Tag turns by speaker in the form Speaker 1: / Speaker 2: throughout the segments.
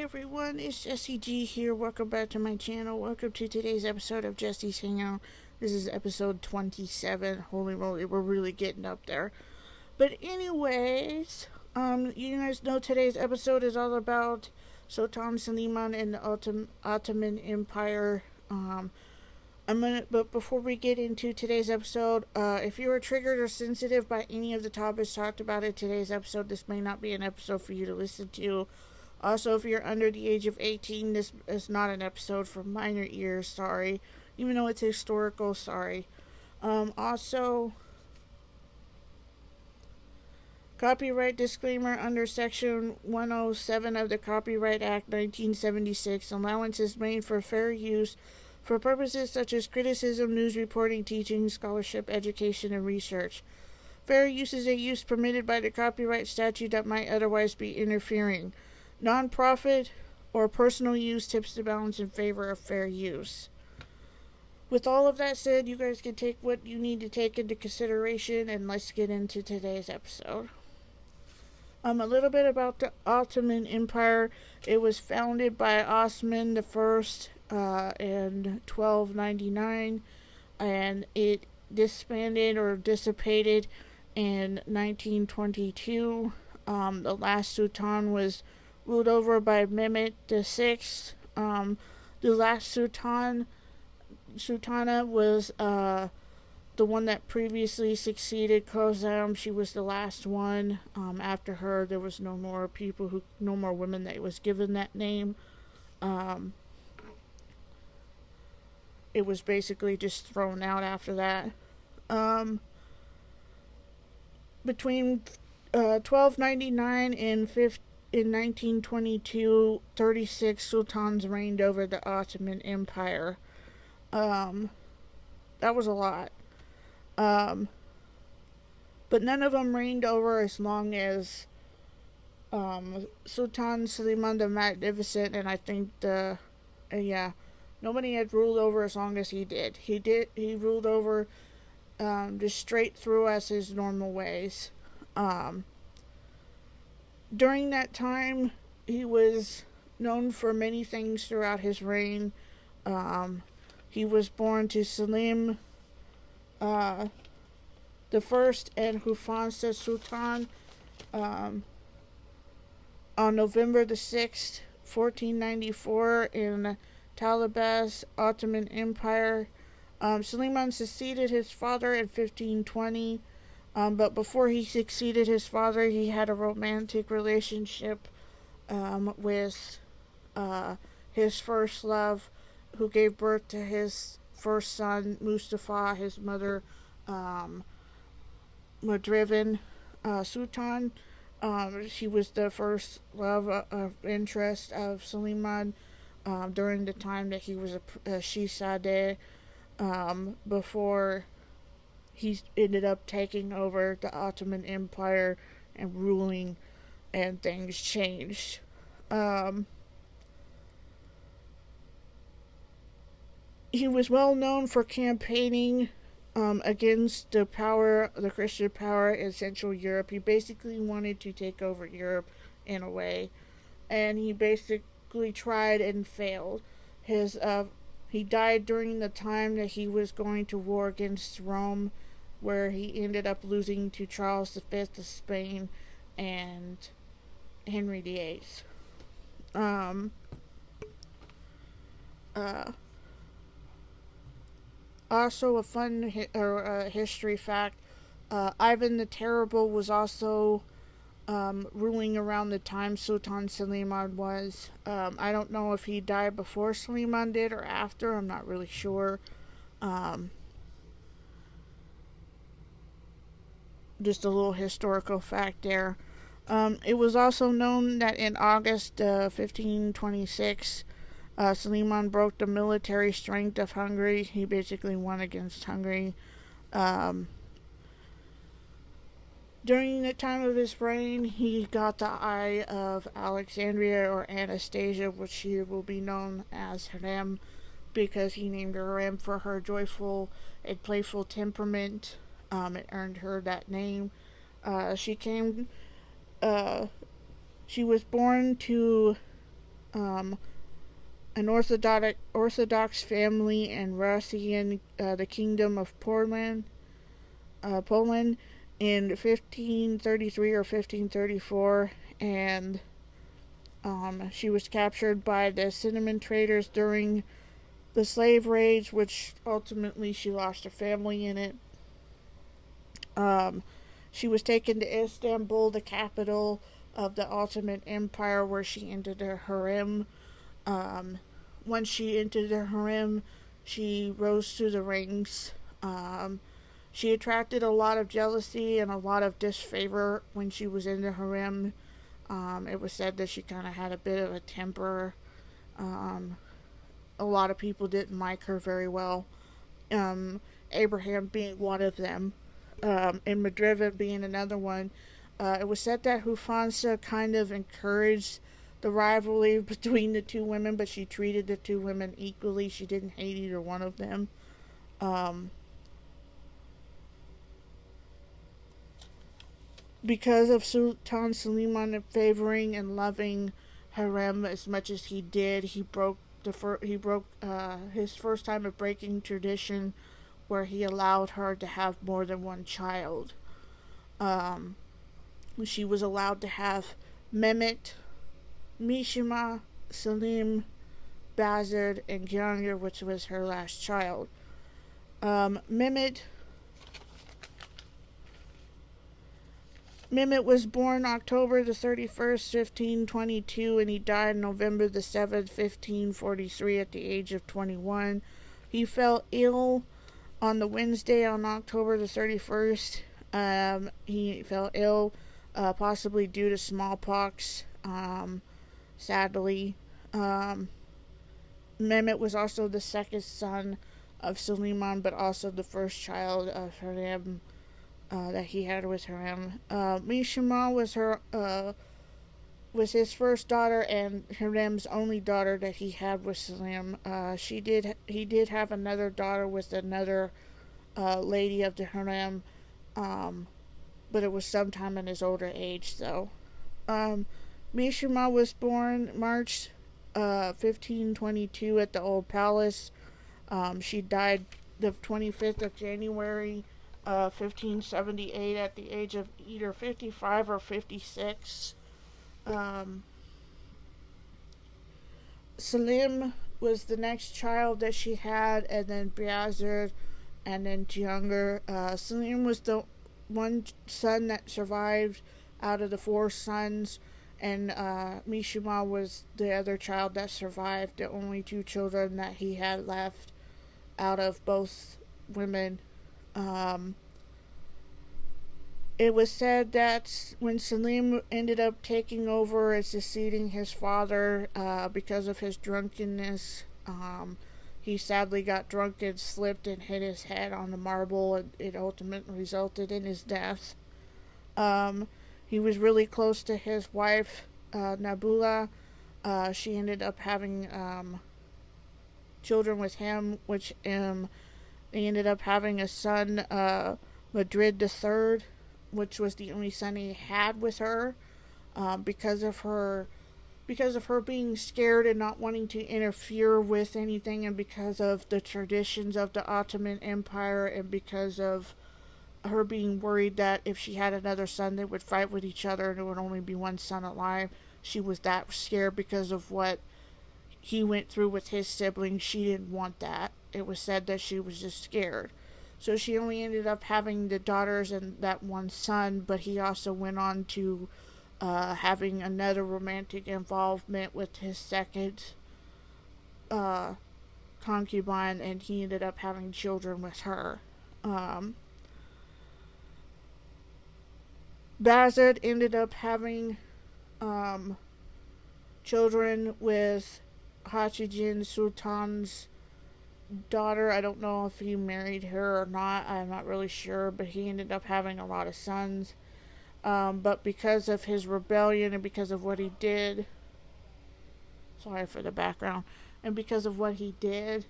Speaker 1: everyone, it's Jessie G here. Welcome back to my channel. Welcome to today's episode of Jessie's Hangout. This is episode 27. Holy moly, we're really getting up there. But anyways, you guys know today's episode is all about Sultan Suleiman and the Ottoman Empire. But before we get into today's episode, if you are triggered or sensitive by any of the topics talked about in today's episode, this may not be an episode for you to listen to. Also, if you're under the age of 18, this is not an episode for minor ears, sorry. Even though it's historical, sorry. Also, copyright disclaimer under Section 107 of the Copyright Act 1976. Allowance is made for fair use for purposes such as criticism, news reporting, teaching, scholarship, education, and research. Fair use is a use permitted by the copyright statute that might otherwise be interfering. Non-profit or personal use tips the balance in favor of fair use. With all of that said, you guys can take what you need to take into consideration, and let's get into today's episode. A little bit about the Ottoman Empire. It was founded by Osman I in 1299, and it disbanded or dissipated in 1922. The last sultan was ruled over by Mehmet VI. The last sultana was the one that previously succeeded Kozam. She was the last one. After her, there was no more women that was given that name. It was basically just thrown out after that. Between 1299 and 1922, 36 sultans reigned over the Ottoman Empire. That was a lot. But none of them reigned over as long as Sultan Suleiman the Magnificent, and I think nobody had ruled over as long as he did. He ruled over just straight through as his normal ways. During that time, he was known for many things throughout his reign. He was born to Selim the First and Hufansa Sultan on November the 6th, 1494 in Talabas, Ottoman Empire. Suleiman succeeded his father in 1520. But before he succeeded his father, he had a romantic relationship with his first love, who gave birth to his first son, Mustafa, his mother, Madrivan Sultan. She was the first love interest of Suleiman during the time that he was a Shehzadeh, before he ended up taking over the Ottoman Empire and ruling, and things changed. He was well known for campaigning against the Christian power in Central Europe. He basically wanted to take over Europe in a way, and he basically tried and failed. He died during the time that he was going to war against Rome, where he ended up losing to Charles V of Spain and Henry VIII. Also, a fun history fact, Ivan the Terrible was also ruling around the time Sultan Suleiman was. I don't know if he died before Suleiman did or after. I'm not really sure. Just a little historical fact there. It was also known that in August 1526, Suleiman broke the military strength of Hungary. He basically won against Hungary. During the time of his reign, he got the eye of Alexandria, or Anastasia, which she will be known as Harem, because he named her Harem for her joyful and playful temperament. It earned her that name. She was born to um, an Orthodox family in Russian, the Kingdom of Poland, in 1533 or 1534, and she was captured by the cinnamon traders during the slave raids, which ultimately she lost her family in it. She was taken to Istanbul, the capital of the Ottoman Empire, where she entered her harem. Once she entered the harem, she rose through the ranks. She attracted a lot of jealousy and a lot of disfavor when she was in the harem. It was said that she kind of had a bit of a temper. A lot of people didn't like her very well. Abraham being one of them, and Madriva being another one. It was said that Hufansa kind of encouraged the rivalry between the two women, but she treated the two women equally. She didn't hate either one of them. Because of Sultan Suleiman favoring and loving harem as much as he did, he broke his first time of breaking tradition, where he allowed her to have more than one child. She was allowed to have Mehmet, Mishima, Salim, Bazard, and Jahangir, which was her last child. Mehmet was born October the 31st, 1522, and he died November the 7th, 1543, at the age of 21. He fell ill on the Wednesday on October the 31st. He fell ill, possibly due to smallpox, sadly. Mehmet was also the second son of Suleiman, but also the first child of Harem that he had with Harem. Mishima was his first daughter and Harem's only daughter that he had with Salim. He did have another daughter with another lady of the Harem, but it was sometime in his older age. So, Mishima was born March 1522 at the Old Palace. She died the 25th of January 1578 at the age of either 55 or 56. Salim was the next child that she had, and then Bazard, and then Jahangir. Salim was the one son that survived out of the four sons, and Mishima was the other child that survived, the only two children that he had left out of both women. It was said that when Salim ended up taking over and succeeding his father, because of his drunkenness, he sadly got drunk and slipped and hit his head on the marble, and it ultimately resulted in his death. He was really close to his wife, Nabula. She ended up having children with him, which they ended up having a son, Madrid III, which was the only son he had with her. Because of her being scared and not wanting to interfere with anything, and because of the traditions of the Ottoman Empire, and because of her being worried that if she had another son they would fight with each other and there would only be one son alive. She was that scared because of what he went through with his siblings. She didn't want that. It was said that she was just scared. So she only ended up having the daughters and that one son, but he also went on to having another romantic involvement with his second concubine, and he ended up having children with her. Bazard ended up having children with Hachijin Sultan's daughter. I don't know if he married her or not. I'm not really sure, but he ended up having a lot of sons. But because of his rebellion and because of what he did, sorry for the background, and because of what he did,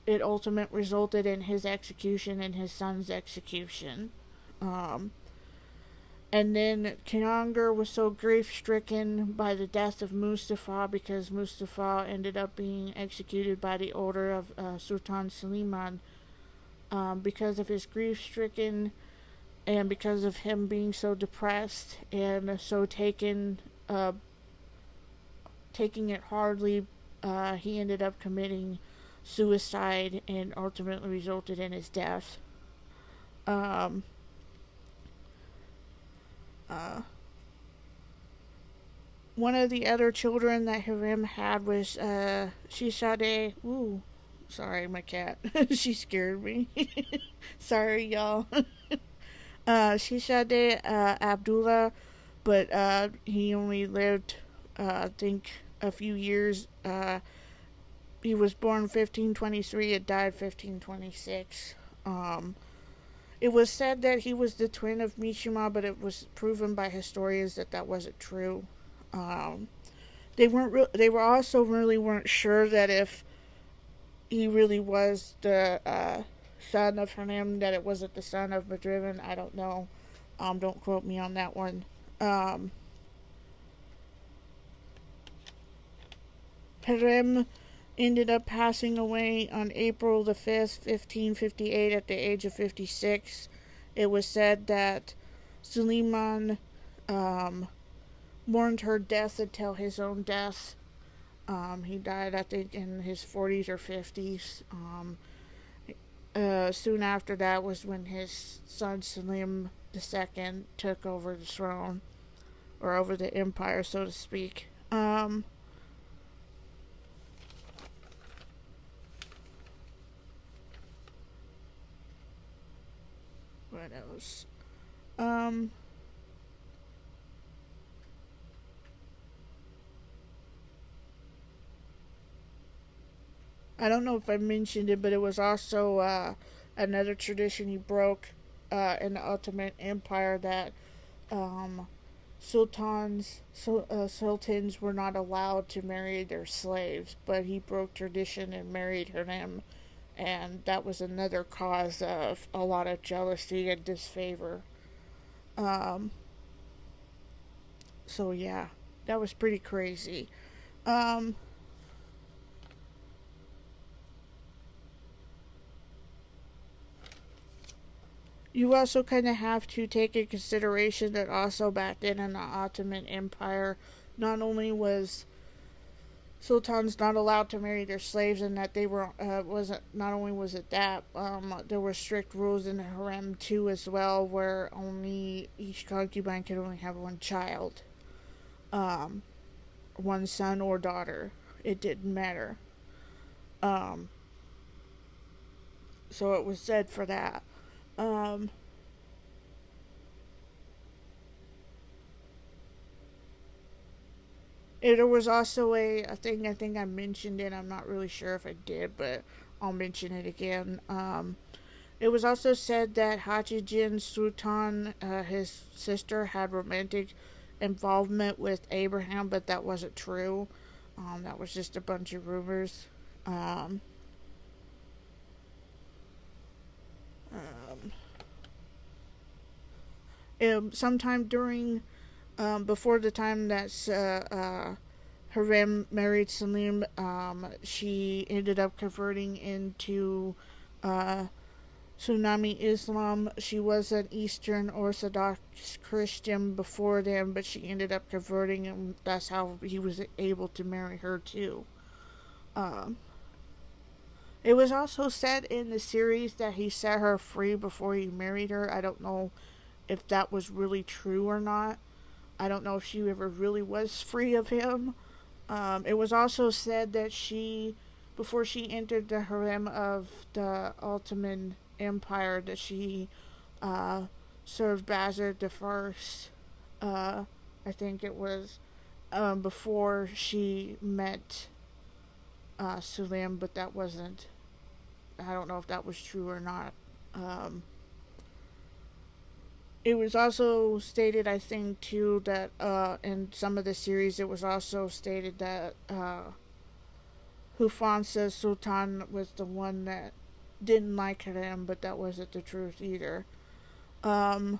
Speaker 1: it ultimately resulted in his execution and his son's execution. And then Kananga was so grief-stricken by the death of Mustafa, because Mustafa ended up being executed by the order of Sultan Suleiman. Because of his grief-stricken, and because of him being so depressed and so taking it hardly, he ended up committing suicide and ultimately resulted in his death. Um, uh, One of the other children that Harem had was Shishade. Ooh, sorry, my cat. She scared me. Sorry, y'all. Shishade Abdullah, but he only lived, I think, a few years. He was born 1523 and died 1526. It was said that he was the twin of Mishima, but it was proven by historians that that wasn't true. Um, they were also really weren't sure that if he really was the son of Hanem, that it wasn't the son of Madriven. I don't know. Don't quote me on that one. Um, Harem ended up passing away on April the 5th, 1558, at the age of 56. It was said that Suleiman mourned her death until his own death. He died, I think, in his 40s or 50s. Soon after that was when his son Selim II took over the throne, or over the empire, so to speak. What else? Um, I don't know if I mentioned it, but it was also another tradition he broke in the Ottoman Empire, that um, sultans were not allowed to marry their slaves, but he broke tradition and married them, and that was another cause of a lot of jealousy and disfavor. Um, so yeah, that was pretty crazy. Um, you also kind of have to take in consideration that also back then in the Ottoman Empire, not only was sultans not allowed to marry their slaves, and that they were wasn't not only was it that, there were strict rules in the harem too as well, where only each concubine could only have one child, um, one son or daughter. It didn't matter. Um, so it was said for that. Um, there was also a thing, I think I mentioned it. I'm not really sure if I did, but I'll mention it again. It was also said that Hajijin Sultan, his sister, had romantic involvement with Abraham, but that wasn't true. That was just a bunch of rumors. Um, um, Sometime during, before the time that Harem married Salim, she ended up converting into uh, Tsunami Islam. She was an Eastern Orthodox Christian before then, but she ended up converting, and that's how he was able to marry her too. Um, it was also said in the series that he set her free before he married her. I don't know if that was really true or not. I don't know if she ever really was free of him. It was also said that before she entered the harem of the Ottoman Empire, that she uh, served Bazar the First. I think it was before she met Suleiman, but that wasn't. I don't know if that was true or not. Um, it was also stated, I think, too, that in some of the series, it was also stated that Hufansa Sultan was the one that didn't like him, but that wasn't the truth either. Um,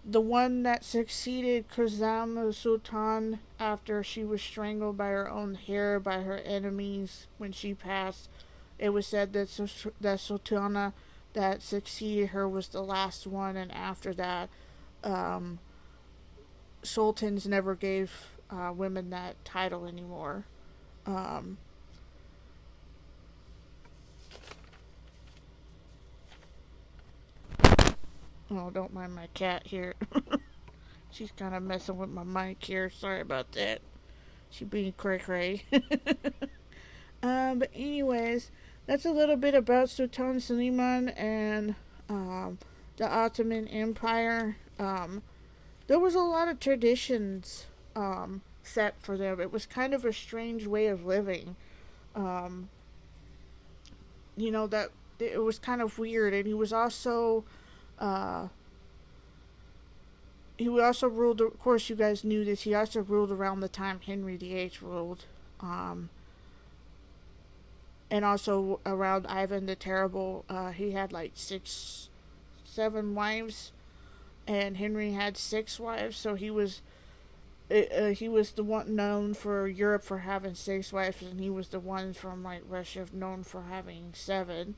Speaker 1: the one that succeeded Kazam the Sultan after she was strangled by her own hair by her enemies when she passed. It was said that the Sultana that succeeded her was the last one, and after that, um, sultans never gave women that title anymore. Um, oh, don't mind my cat here. She's kind of messing with my mic here. Sorry about that. She being cray cray. But anyways, that's a little bit about Sultan Suleiman and the Ottoman Empire. There was a lot of traditions set for them. It was kind of a strange way of living. Um, that it was kind of weird, and uh, he also ruled. Of course, you guys knew this. He also ruled around the time Henry VIII ruled. Um, and also around Ivan the Terrible, he had like 7 wives, and Henry had 6 wives. So he was the one known for Europe for having 6 wives, and he was the one from like Russia known for having 7.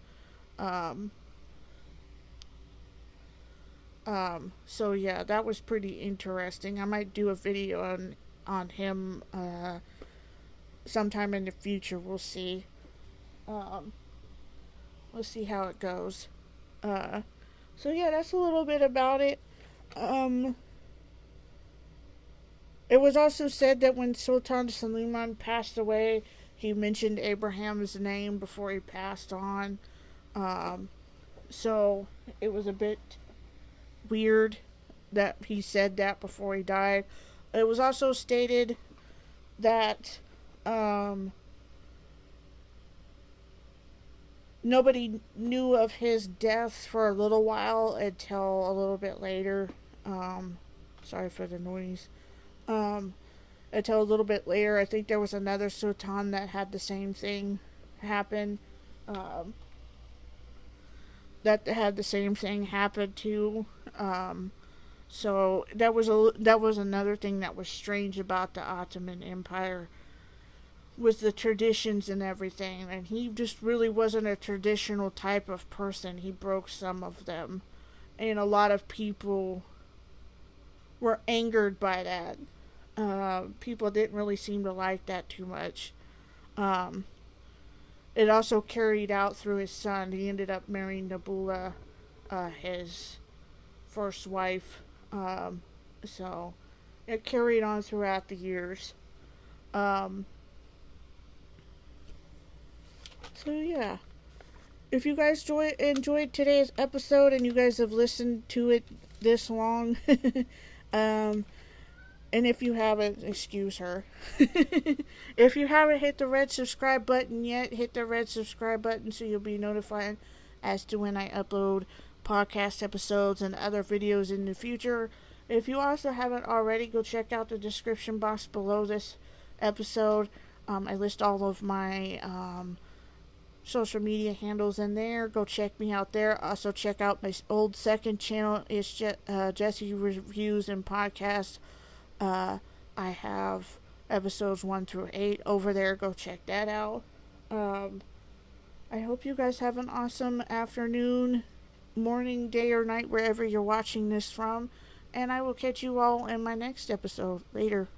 Speaker 1: Um, so yeah, that was pretty interesting. I might do a video on him sometime in the future. We'll see. Um, we'll see how it goes. Uh, so yeah, that's a little bit about it. Um, it was also said that when Sultan Suleiman passed away, he mentioned Abraham's name before he passed on. Um, so it was a bit weird that he said that before he died. It was also stated that nobody knew of his death for a little while until a little bit later. Sorry for the noise. Um, until a little bit later, I think there was another sultan that had the same thing happen. Um, that had the same thing happen too. So that was another thing that was strange about the Ottoman Empire, was the traditions and everything, and he just really wasn't a traditional type of person. He broke some of them, and a lot of people were angered by that. People didn't really seem to like that too much. Um, it also carried out through his son. He ended up marrying Nabula, his first wife. So it carried on throughout the years. Um, so yeah, if you guys enjoyed today's episode and you guys have listened to it this long, um, and if you haven't, excuse her. If you haven't hit the red subscribe button yet, hit the red subscribe button so you'll be notified as to when I upload podcast episodes and other videos in the future. If you also haven't already, go check out the description box below this episode. I list all of my social media handles in there. Go check me out there. Also check out my old second channel. It's Jessie Reviews and Podcasts. I have episodes 1 through 8 over there. Go check that out. I hope you guys have an awesome afternoon, morning, day, or night, wherever you're watching this from. And I will catch you all in my next episode. Later.